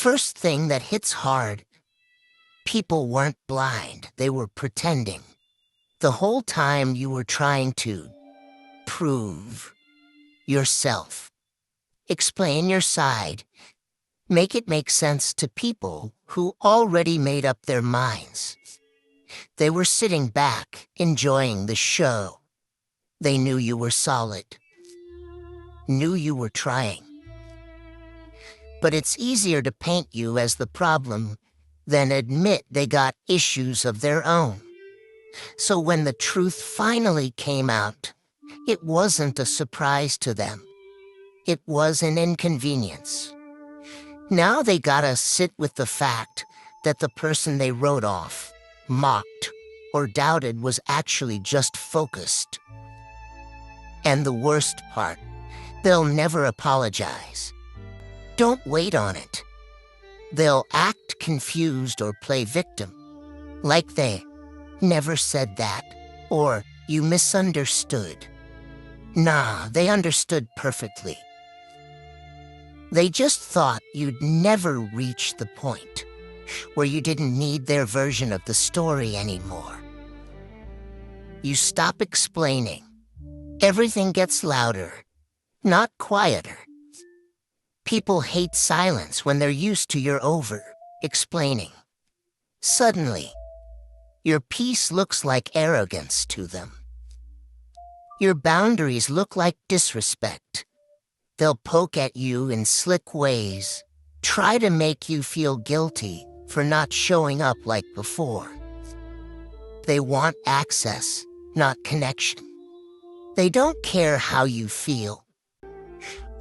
First thing that hits hard, people weren't blind, they were pretending. The whole time you were trying to prove yourself, explain your side, make it make sense to people who already made up their minds. They were sitting back, enjoying the show. They knew you were solid, knew you were trying. But it's easier to paint you as the problem than admit they got issues of their own. So when the truth finally came out, it wasn't a surprise to them. It was an inconvenience. Now they gotta sit with the fact that the person they wrote off, mocked, or doubted was actually just focused. And the worst part, they'll never apologize. Don't wait on it. They'll act confused or play victim, like they never said that, or you misunderstood. Nah, they understood perfectly. They just thought you'd never reach the point where you didn't need their version of the story anymore. You stop explaining. Everything gets louder, not quieter. People hate silence when they're used to your over-explaining. Suddenly, your peace looks like arrogance to them. Your boundaries look like disrespect. They'll poke at you in slick ways, try to make you feel guilty for not showing up like before. They want access, not connection. They don't care how you feel,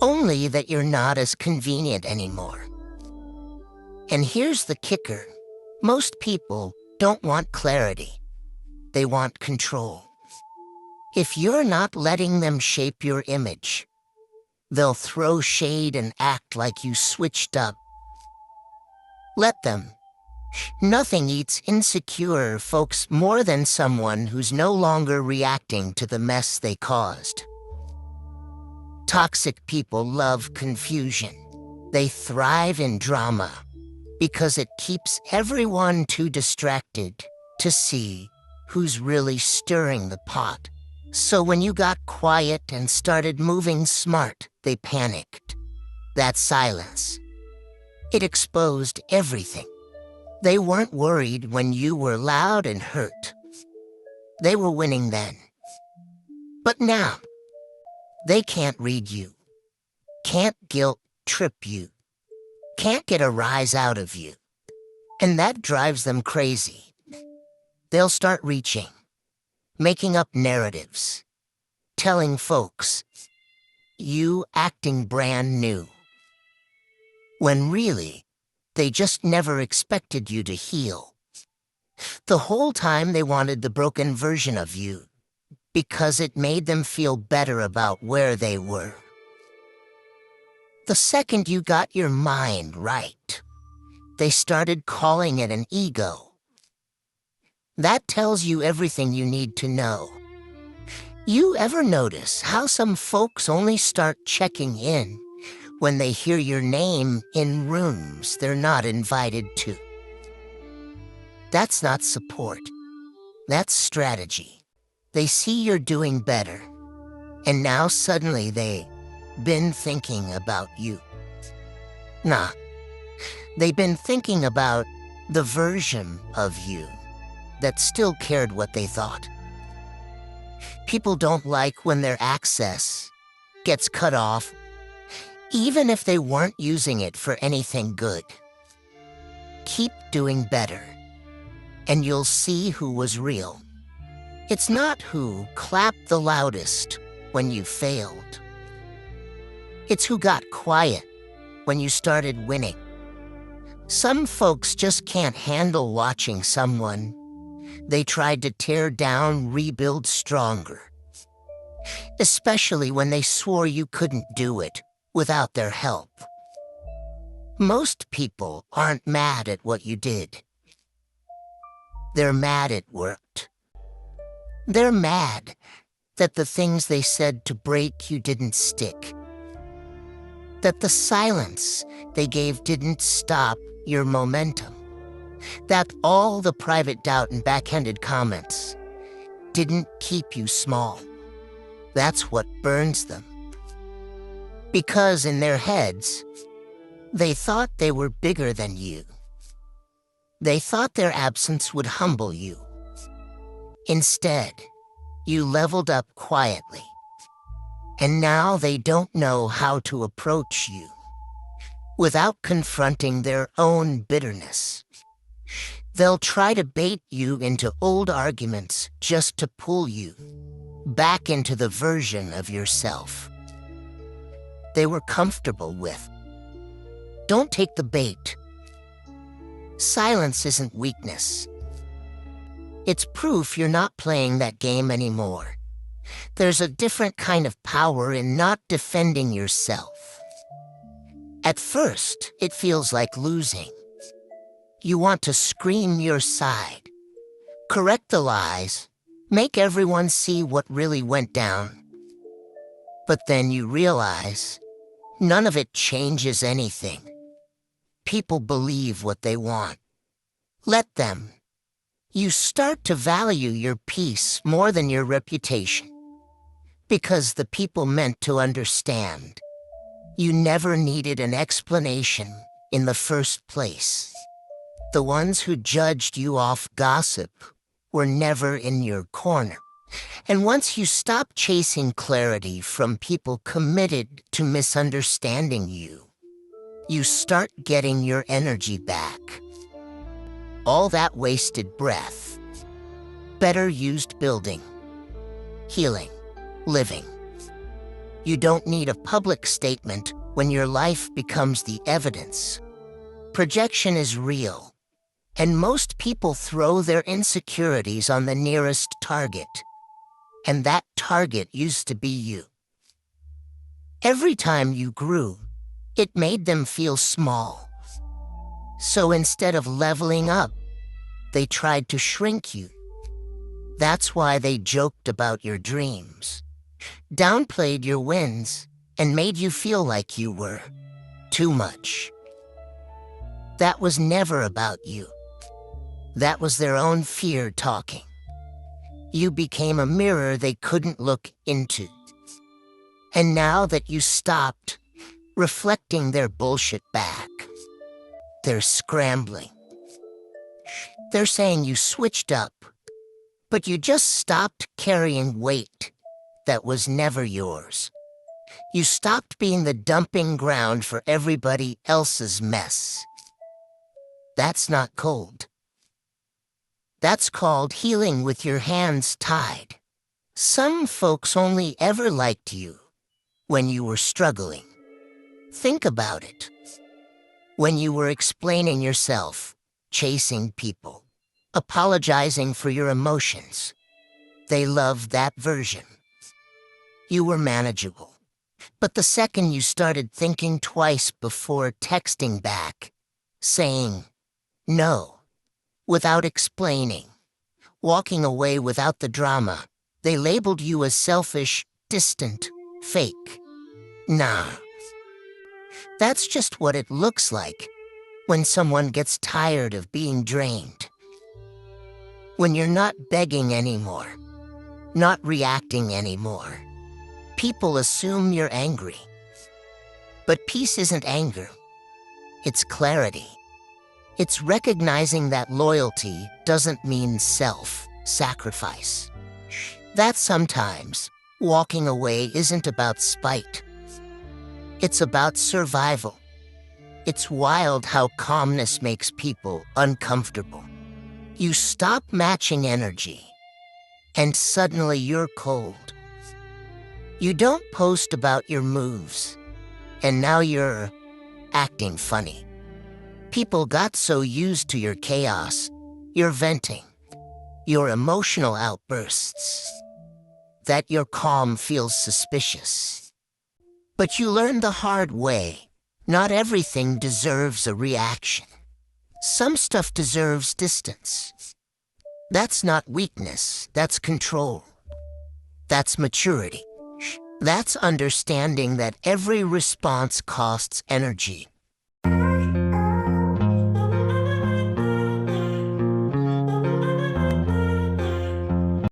only that you're not as convenient anymore. And here's the kicker. Most people don't want clarity. They want control. If you're not letting them shape your image, they'll throw shade and act like you switched up. Let them. Nothing eats insecure folks more than someone who's no longer reacting to the mess they caused. Toxic people love confusion. They thrive in drama because it keeps everyone too distracted to see who's really stirring the pot. So when you got quiet and started moving smart, they panicked. That silence, it exposed everything. They weren't worried when you were loud and hurt. They were winning then. But now, they can't read you, can't guilt trip you, can't get a rise out of you. And that drives them crazy. They'll start reaching, making up narratives, telling folks, you acting brand new. When really, they just never expected you to heal. The whole time they wanted the broken version of you, because it made them feel better about where they were. The second you got your mind right, they started calling it an ego. That tells you everything you need to know. You ever notice how some folks only start checking in when they hear your name in rooms they're not invited to? That's not support. That's strategy. They see you're doing better, and now suddenly they've been thinking about you. Nah, they've been thinking about the version of you that still cared what they thought. People don't like when their access gets cut off, even if they weren't using it for anything good. Keep doing better, and you'll see who was real. It's not who clapped the loudest when you failed. It's who got quiet when you started winning. Some folks just can't handle watching someone they tried to tear down rebuild stronger, especially when they swore you couldn't do it without their help. Most people aren't mad at what you did. They're mad it worked. They're mad that the things they said to break you didn't stick. That the silence they gave didn't stop your momentum. That all the private doubt and backhanded comments didn't keep you small. That's what burns them. Because in their heads, they thought they were bigger than you. They thought their absence would humble you. Instead, you leveled up quietly. And now they don't know how to approach you without confronting their own bitterness. They'll try to bait you into old arguments just to pull you back into the version of yourself they were comfortable with. Don't take the bait. Silence isn't weakness. It's proof you're not playing that game anymore. There's a different kind of power in not defending yourself. At first, it feels like losing. You want to scream your side, correct the lies, make everyone see what really went down. But then you realize none of it changes anything. People believe what they want. Let them. You start to value your peace more than your reputation. Because the people meant to understand. You never needed an explanation in the first place. The ones who judged you off gossip were never in your corner. And once you stop chasing clarity from people committed to misunderstanding you, you start getting your energy back. All that wasted breath, better used building, healing, living. You don't need a public statement when your life becomes the evidence. Projection is real, and most people throw their insecurities on the nearest target. And that target used to be you. Every time you grew, it made them feel small. So instead of leveling up, they tried to shrink you. That's why they joked about your dreams, downplayed your wins, and made you feel like you were too much. That was never about you. That was their own fear talking. You became a mirror they couldn't look into. And now that you stopped reflecting their bullshit back, they're scrambling. They're saying you switched up, but you just stopped carrying weight that was never yours. You stopped being the dumping ground for everybody else's mess. That's not cold. That's called healing with your hands tied. Some folks only ever liked you when you were struggling. Think about it. When you were explaining yourself, chasing people, apologizing for your emotions, they loved that version. You were manageable. But the second you started thinking twice before texting back, saying no, without explaining, walking away without the drama, they labeled you as selfish, distant, fake. Nah. That's just what it looks like when someone gets tired of being drained. When you're not begging anymore, not reacting anymore, people assume you're angry. But peace isn't anger. It's clarity. It's recognizing that loyalty doesn't mean self-sacrifice. That sometimes walking away isn't about spite. It's about survival. It's wild how calmness makes people uncomfortable. You stop matching energy, and suddenly you're cold. You don't post about your moves, and now you're acting funny. People got so used to your chaos, your venting, your emotional outbursts, that your calm feels suspicious. But you learned the hard way. Not everything deserves a reaction. Some stuff deserves distance. That's not weakness, that's control. That's maturity. That's understanding that every response costs energy.